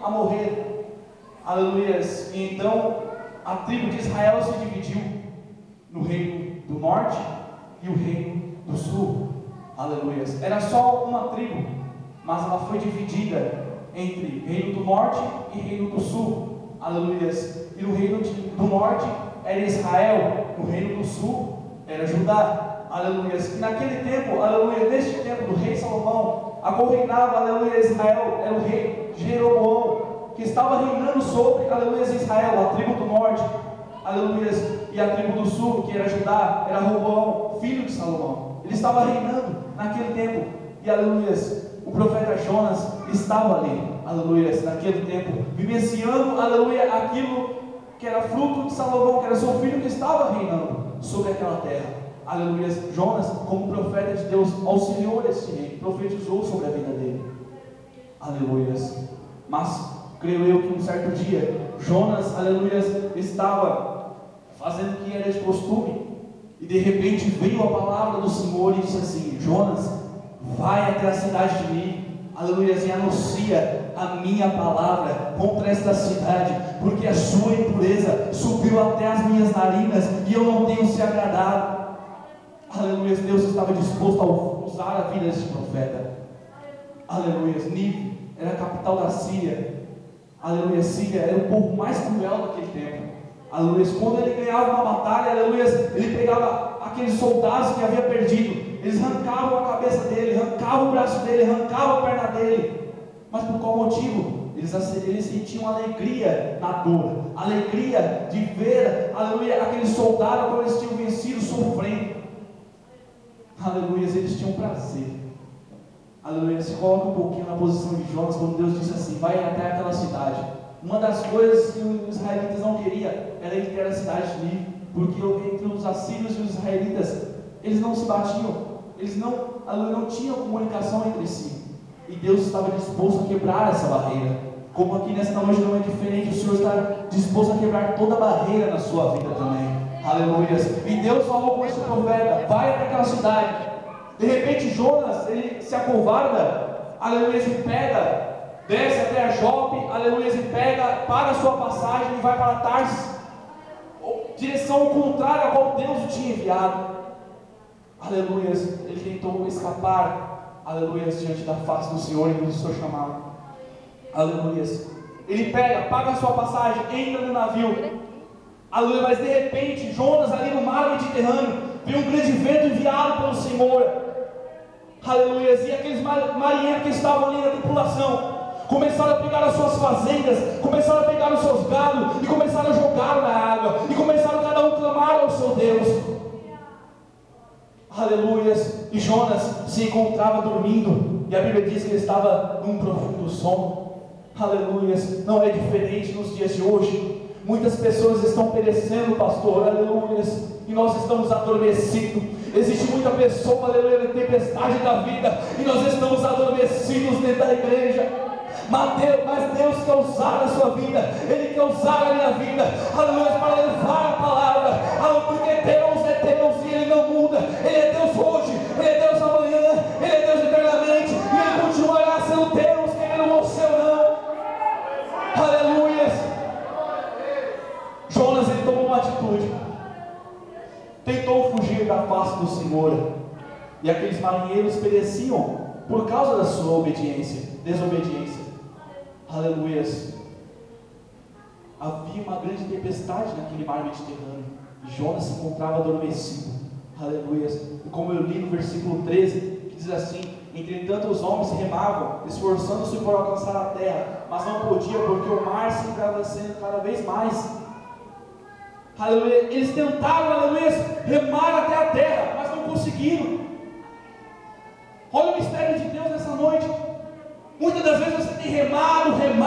a morrer. Aleluias. E então a tribo de Israel se dividiu no reino do norte e o reino do sul. Aleluias. Era só uma tribo, mas ela foi dividida entre reino do norte e reino do sul. Aleluias. E no reino do norte era Israel, no reino do sul era Judá. Aleluias. E naquele tempo, aleluia, neste tempo do rei Salomão, a qual reinava, aleluia, Israel, era o rei Jeroboão, que estava reinando sobre, aleluia, Israel, a tribo do norte, aleluia, e a tribo do sul, que era Judá, era Roboão, filho de Salomão. Ele estava reinando naquele tempo, e aleluia, o profeta Jonas estava ali, aleluia, naquele tempo, vivenciando, aleluia, aquilo que era fruto de Salomão, que era seu filho que estava reinando sobre aquela terra. Aleluia. Jonas, como profeta de Deus, auxiliou esse rei, profetizou sobre a vida dele. Aleluia. Mas creio eu que um certo dia Jonas, aleluia, estava fazendo o que era de costume, e de repente veio a palavra do Senhor e disse assim: Jonas, vai até a cidade de Nínive, aleluia, e anuncia a minha palavra contra esta cidade, porque a sua impureza subiu até as minhas narinas e eu não tenho se agradado. Aleluia. Deus estava disposto a usar a vida desse profeta. Aleluia. Nínive era a capital da Síria. Aleluia. Síria era o povo mais cruel daquele tempo. Aleluia. Quando ele ganhava uma batalha, aleluia, ele pegava aqueles soldados que havia perdido, eles arrancavam a cabeça dele, arrancavam o braço dele, arrancavam a perna dele. Mas por qual motivo? Eles sentiam alegria na dor, alegria de ver, aleluia, aqueles soldados quando eles tinham vencido sofrendo. Aleluia, eles tinham prazer. Aleluia, se coloca um pouquinho na posição de Jonas, quando Deus disse assim: vai até aquela cidade. Uma das coisas que os israelitas não queriam era ir até a cidade de Nínive, porque entre os assírios e os israelitas, eles não se batiam, eles não tinham comunicação entre si, e Deus estava disposto a quebrar essa barreira. Como aqui nesta noite não é diferente, o Senhor está disposto a quebrar toda barreira na sua vida também. Aleluia. E Deus falou com esse profeta: vai até aquela cidade. De repente Jonas, ele se acovarda, aleluia, e pega, desce até a Jope, aleluia, e pega, paga a sua passagem e vai para Tarsis, direção contrária a qual Deus o tinha enviado. Aleluia. Ele tentou escapar, aleluia, diante da face do Senhor e do seu chamado. Aleluia. Ele pega, paga a sua passagem, entra no navio. Aleluia. Mas de repente, Jonas, ali no mar Mediterrâneo, viu um grande vento enviado pelo Senhor. Aleluia. E aqueles marinheiros que estavam ali na tripulação começaram a pegar as suas fazendas, começaram a pegar os seus gados e começaram a jogar na água, e começaram cada um a clamar ao seu Deus. Aleluia. E Jonas se encontrava dormindo, e a Bíblia diz que ele estava num profundo sono. Aleluia. Não é diferente nos dias de hoje. Muitas pessoas estão perecendo, pastor, aleluia, e nós estamos adormecidos. Existe muita pessoa, aleluia, na tempestade da vida, e nós estamos adormecidos dentro da igreja. Mas Deus quer usar a sua vida, Ele quer usar a minha vida, aleluia, para levar a palavra, aleluia, porque Deus é Deus e Ele não muda. Ele é Deus hoje, Ele é Deus amanhã, Ele é Deus eternamente, e Ele continuará sendo Deus, querendo você ou não. Aleluia. Jonas, ele tomou uma atitude, tentou fugir da face do Senhor, e aqueles marinheiros pereciam por causa da sua desobediência. Aleluia. Havia uma grande tempestade naquele mar Mediterrâneo, e Jonas se encontrava adormecido. Aleluia. E como eu li no versículo 13, que diz assim: entretanto os homens remavam, esforçando-se por alcançar a terra, mas não podia, porque o mar se engravecendo cada vez mais. Aleluia. Eles tentaram, aleluia, remar até a terra, mas não conseguiram. Olha o mistério de Deus nessa noite. Muitas das vezes você tem remado, e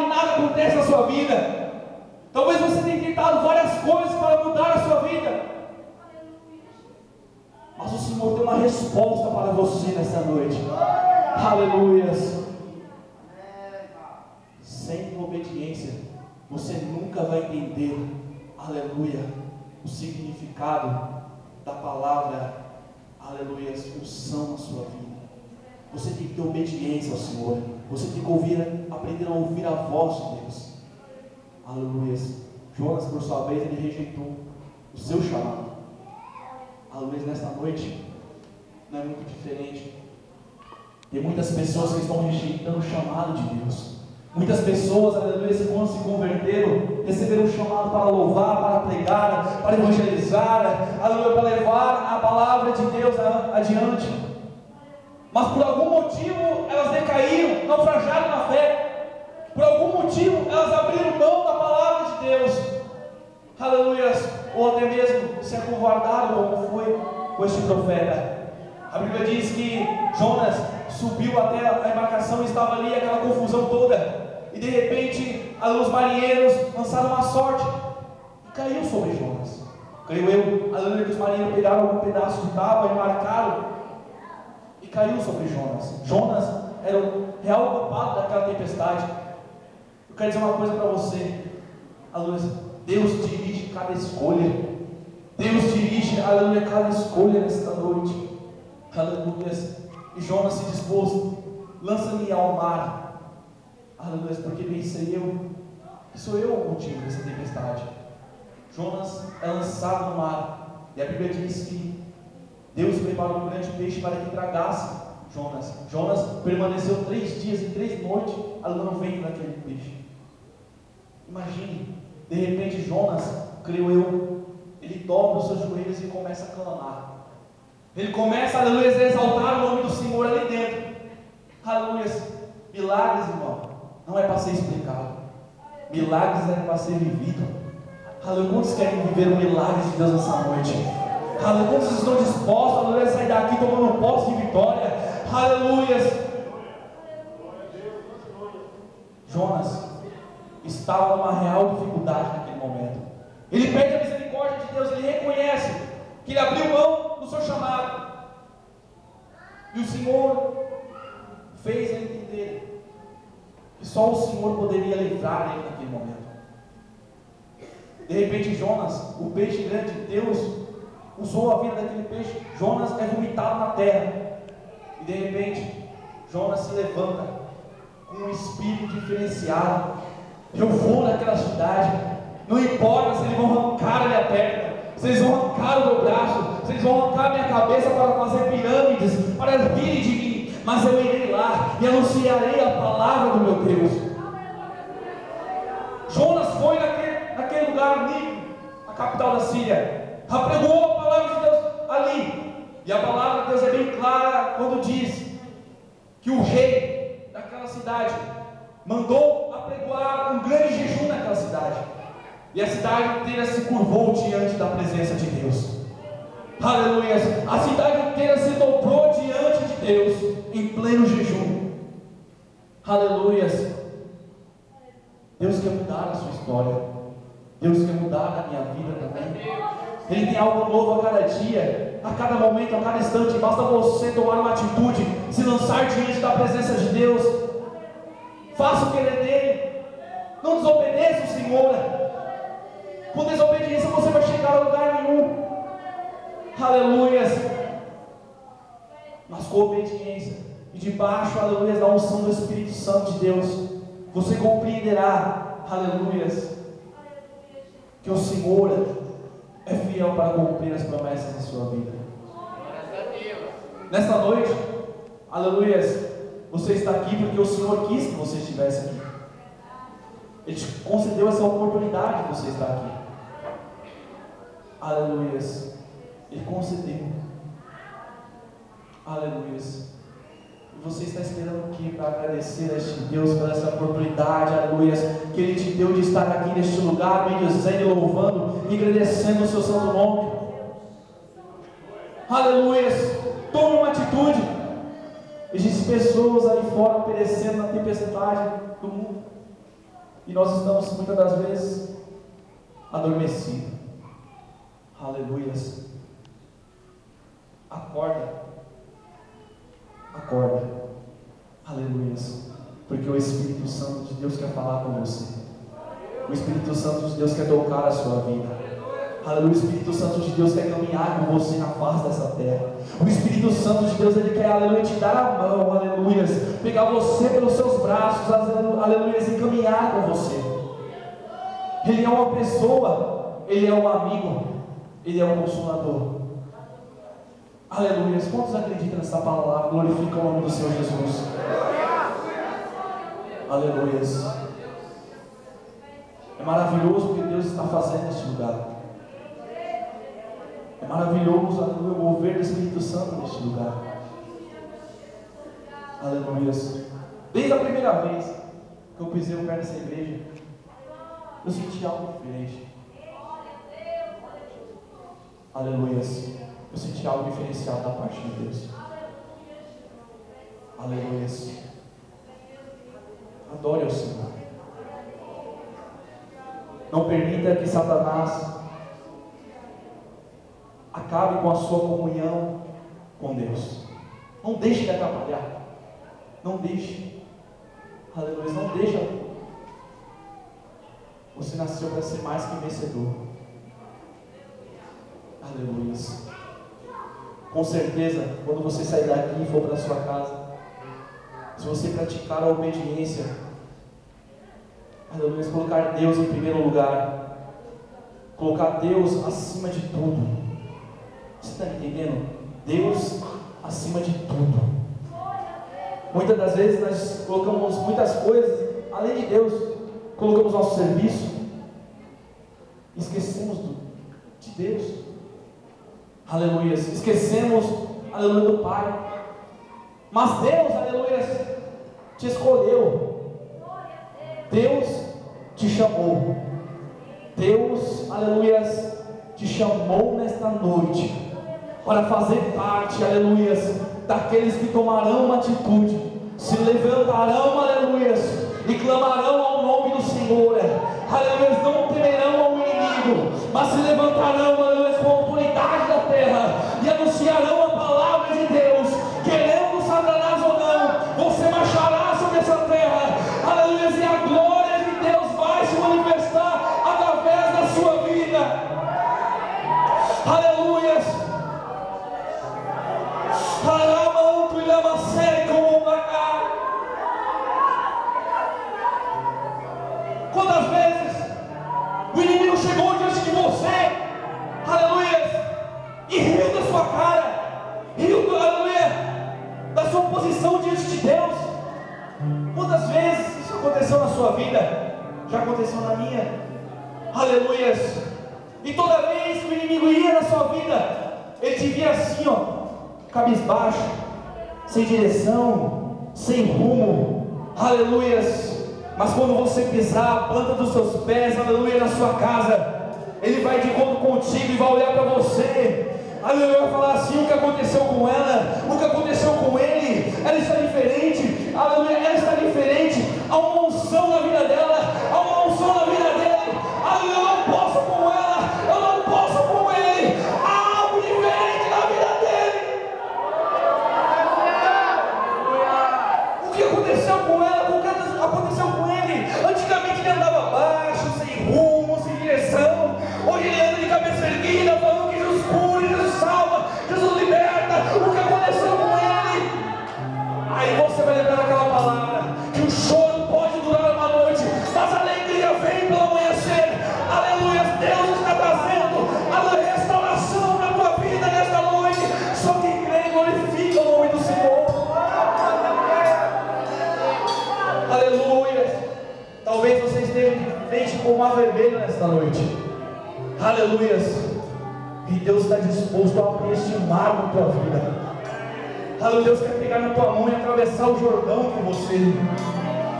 nada acontece na sua vida. Talvez você tenha tentado várias coisas para mudar a sua vida, mas o Senhor tem uma resposta para você nessa noite. Aleluia. Sem obediência, você nunca vai entender, aleluia, o significado da palavra, aleluia, unção na sua vida. Você tem que ter obediência ao Senhor. Você tem que ouvir, aprender a ouvir a voz de Deus. Aleluia. Jonas, por sua vez, ele rejeitou o seu chamado. Aleluia. Nesta noite, não é muito diferente. Tem muitas pessoas que estão rejeitando o chamado de Deus. Muitas pessoas, aleluia, quando se converteram, receberam um chamado para louvar, para pregar, para evangelizar, aleluia, para levar a palavra de Deus adiante. Mas por algum motivo elas decaíram, naufrajaram na fé. Por algum motivo elas abriram mão da palavra de Deus. Aleluia. Ou até mesmo se acovardaram, como foi com este profeta. A Bíblia diz que Jonas subiu até a embarcação e estava ali aquela confusão toda. E de repente, os marinheiros lançaram uma sorte e caiu sobre Jonas. Creio eu, aleluia, que os marinheiros pegaram algum pedaço de tábua e marcaram e caiu sobre Jonas. Jonas era o real culpado daquela tempestade. Eu quero dizer uma coisa para você, aleluia, Deus dirige cada escolha. Deus dirige, aleluia, cada escolha nesta noite. Aleluia. E Jonas se dispôs: lança-me ao mar. Aleluia, porque bem sei eu que sou eu o motivo dessa tempestade. Jonas é lançado no mar, e a Bíblia diz que Deus preparou um grande peixe para que tragasse Jonas. Jonas permaneceu 3 dias e 3 noites no ventre daquele peixe. Imagine, de repente Jonas, creio eu, ele dobra os seus joelhos e começa a clamar. Ele começa, aleluia, a exaltar o nome do Senhor ali dentro. Aleluia. Milagres, irmão, não é para ser explicado. Milagres é para ser vivido. Aleluia. Quantos querem viver o milagre de Deus nessa noite? Aleluia. Quantos estão dispostos, aleluia, a sair daqui tomando posse de vitória? Aleluia. Jonas estava numa real dificuldade naquele momento. Ele pede a misericórdia de Deus. Ele reconhece que ele abriu mão do seu chamado. E o Senhor fez ele entender que só o Senhor poderia livrar ele naquele momento. De repente Jonas, o peixe grande, Deus usou a vida daquele peixe. Jonas é vomitado na terra. E de repente Jonas se levanta com um espírito diferenciado. Eu vou naquela cidade, não importa se eles vão arrancar a minha perna, se eles vão arrancar o meu braço, se eles vão arrancar a minha cabeça para fazer pirâmides, para virem de mim, mas eu irei lá e anunciarei a palavra do meu Deus. Jonas foi naquele lugar ali, a capital da Síria, apregou a palavra de Deus ali, e a palavra de Deus é bem clara quando diz que o rei daquela cidade mandou apregoar um grande jejum naquela cidade, e a cidade inteira se curvou diante da presença de Deus. Aleluia. A cidade inteira se dobrou diante de Deus em pleno jejum. Aleluia. Deus quer mudar a sua história. Deus quer mudar a minha vida também. Ele tem algo novo a cada dia, a cada momento, a cada instante. Basta você tomar uma atitude, se lançar diante da presença de Deus. Faça o querer dele. Não desobedeça o Senhor. Com desobediência você vai chegar a lugar nenhum. Aleluia. Mas com obediência e debaixo, aleluia, da unção do Espírito Santo de Deus, você compreenderá, aleluia, que o Senhor é fiel para cumprir as promessas da sua vida. Nesta noite, aleluia, você está aqui porque o Senhor quis que você estivesse aqui. Ele te concedeu essa oportunidade de você estar aqui. Aleluia. Ele concedeu. Aleluia. E você está esperando o que para agradecer a este Deus por essa oportunidade, aleluia, que Ele te deu de estar aqui neste lugar, bendizendo, louvando e agradecendo o seu santo nome. Aleluia. Tome uma atitude. Existem pessoas ali fora perecendo na tempestade do mundo, e nós estamos muitas das vezes adormecidos. Aleluia. Acorda. Acorda. Aleluia. Porque o Espírito Santo de Deus quer falar com você. O Espírito Santo de Deus quer tocar a sua vida. Aleluia, o Espírito Santo de Deus quer caminhar com você na face dessa terra. O Espírito Santo de Deus, ele quer, aleluia, te dar a mão, aleluia, pegar você pelos seus braços, aleluia, e caminhar com você. Ele é uma pessoa, ele é um amigo, ele é um consolador. Aleluia. Quantos acreditam nessa palavra? Glorifica o nome do Senhor Jesus. Aleluia. É maravilhoso o que Deus está fazendo neste lugar. É maravilhoso, aleluia, o mover do Espírito Santo neste lugar. Aleluia. Desde a primeira vez que eu pisei o pé nessa igreja, eu senti algo diferente. Aleluia. Eu senti algo diferenciado da parte de Deus. Aleluia. Adore ao Senhor. Não permita que Satanás acabe com a sua comunhão com Deus. Não deixe de atrapalhar. Não deixe. Aleluia. Não deixa. Você nasceu para ser mais que vencedor. Aleluia. Com certeza, quando você sair daqui e for para a sua casa, se você praticar a obediência, aleluia, colocar Deus em primeiro lugar, colocar Deus acima de tudo. Você está entendendo? Deus acima de tudo. Muitas das vezes nós colocamos muitas coisas além de Deus, colocamos nosso serviço, esquecemos de Deus. Aleluia. Esquecemos, aleluia, do Pai. Mas Deus, aleluia, te escolheu. Deus te chamou. Deus, aleluia, te chamou nesta noite para fazer parte, aleluia, daqueles que tomarão uma atitude, se levantarão, aleluia, e clamarão ao nome do Senhor. Aleluia, não temerão ao inimigo, mas se levantarão, aleluia, com a autoridade da terra e anunciarão a palavra de Deus. Querendo Satanás ou não, você marchará sobre essa terra, aleluia, e a glória de Deus vai se manifestar através da sua vida. Aleluia. Aramanto e lamassei como uma cara. Quantas vezes o inimigo chegou diante de você, aleluia, e riu da sua cara, riu, aleluia, da sua posição diante de Deus? Quantas vezes isso aconteceu na sua vida? Já aconteceu na minha, aleluia. E toda vez que o inimigo ia na sua vida, ele te via assim, ó, cabisbaixo, sem direção, sem rumo, aleluia. Mas quando você pisar a planta dos seus pés, aleluia, na sua casa, Ele vai de encontro contigo e vai olhar para você, aleluia, vai falar assim: o que aconteceu com ela, o que aconteceu com ele, ela está diferente, aleluia, ela está diferente, há uma unção na vida dela, há uma unção na vida dele, aleluia, eu não posso com ela, eu não posso com ele, há algo diferente na vida dele. O que aconteceu com ela, o que aconteceu com ele? Antigamente ele andava baixo, sem rumo, sem direção. Hoje ele anda de cabeça erguida, falando que Jesus cura, Jesus salva, Jesus liberta. O que aconteceu com ele? Aí você vai lembrar daquela palavra, que o choro pode durar uma noite, mas a alegria vem pelo amanhecer. Aleluia, Deus está trazendo a restauração na tua vida nesta noite. Só quem crê glorifica o nome do Senhor. Aleluia. Talvez você esteja frente com uma vermelha nesta noite. Aleluia. E Deus está disposto a abrir este mar na tua vida. Aleluia. Deus quer pegar na tua mão e atravessar o Jordão com você.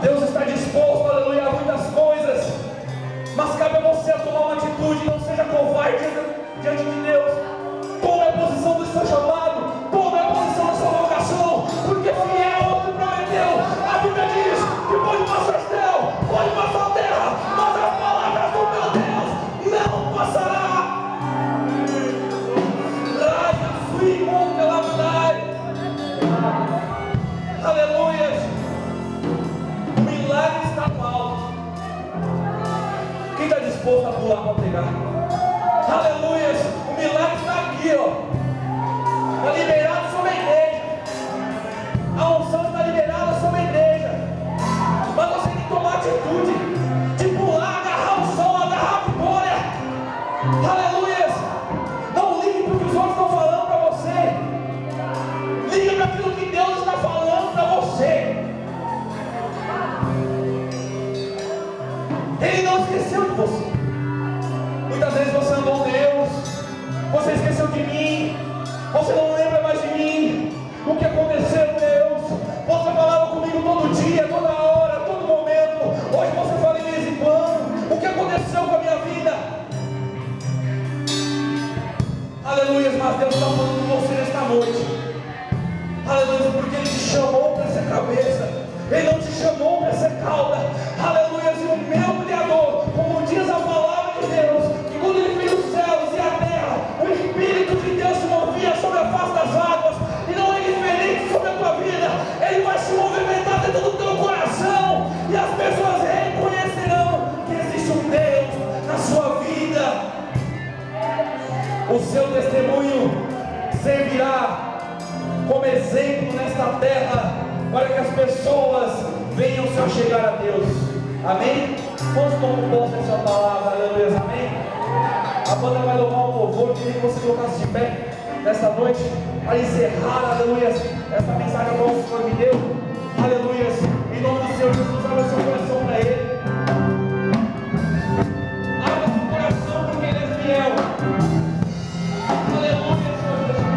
Deus está disposto, aleluia, a muitas coisas. Mas cabe a você a tomar uma atitude. Não seja covarde diante de Deus. Tome a posição do seu chamado. Tome a posição da sua vocação. Porque fiel ao que prometeu. A Bíblia diz que pode passar céu, pode passar terra, mas as palavras do meu Deus não passará. Aleluia. O milagre está no alto. Quem está disposto a pular para pegar? Aleluia. O milagre está aqui, ó. Está liberado sobre a igreja. A unção está liberada sobre a igreja. Mas você tem que tomar atitude de pular, agarrar o som, agarrar a vitória. Aleluia. Não ligue para o que os outros estão falando para você. Ligue para aquilo que Deus está falando para você. Ele não esqueceu de você. Muitas vezes você andou Deus, você esqueceu de mim, você não lembra mais de mim. O que aconteceu, Deus? Você falava comigo todo dia, toda hora, todo momento. Hoje você fala de vez em quando. O que aconteceu com a minha vida? Aleluia, mas Deus está falando com você nesta noite. Aleluia, porque Ele te chamou para ser cabeça, Ele não te chamou para ser cauda. Aleluia, e o meu Criador, como diz a palavra de Deus, que quando Ele fez os céus e a terra, o Espírito de Deus se movia sobre a face das águas, e não é diferente sobre a tua vida. Ele vai se movimentar dentro do teu coração, e as pessoas reconhecerão que existe um Deus na sua vida. O seu testemunho servirá como exemplo nesta terra, para que as pessoas venham se achegar a Deus. Amém? Quantos tomam posse dessa palavra? Aleluia, amém? A banda vai louvar um louvor. Queria que você colocasse de pé nesta noite, para encerrar, aleluia, essa mensagem que o Senhor me deu. Aleluia, em nome do Senhor Jesus, abra seu coração para Ele. Abra seu coração, porque Ele é fiel. Aleluia, Senhor Jesus.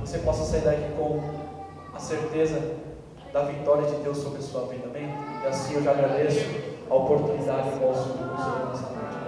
você possa sair daqui com a certeza da vitória de Deus sobre a sua vida, amém? E assim eu já agradeço a oportunidade que o Senhor nos deu nessa noite.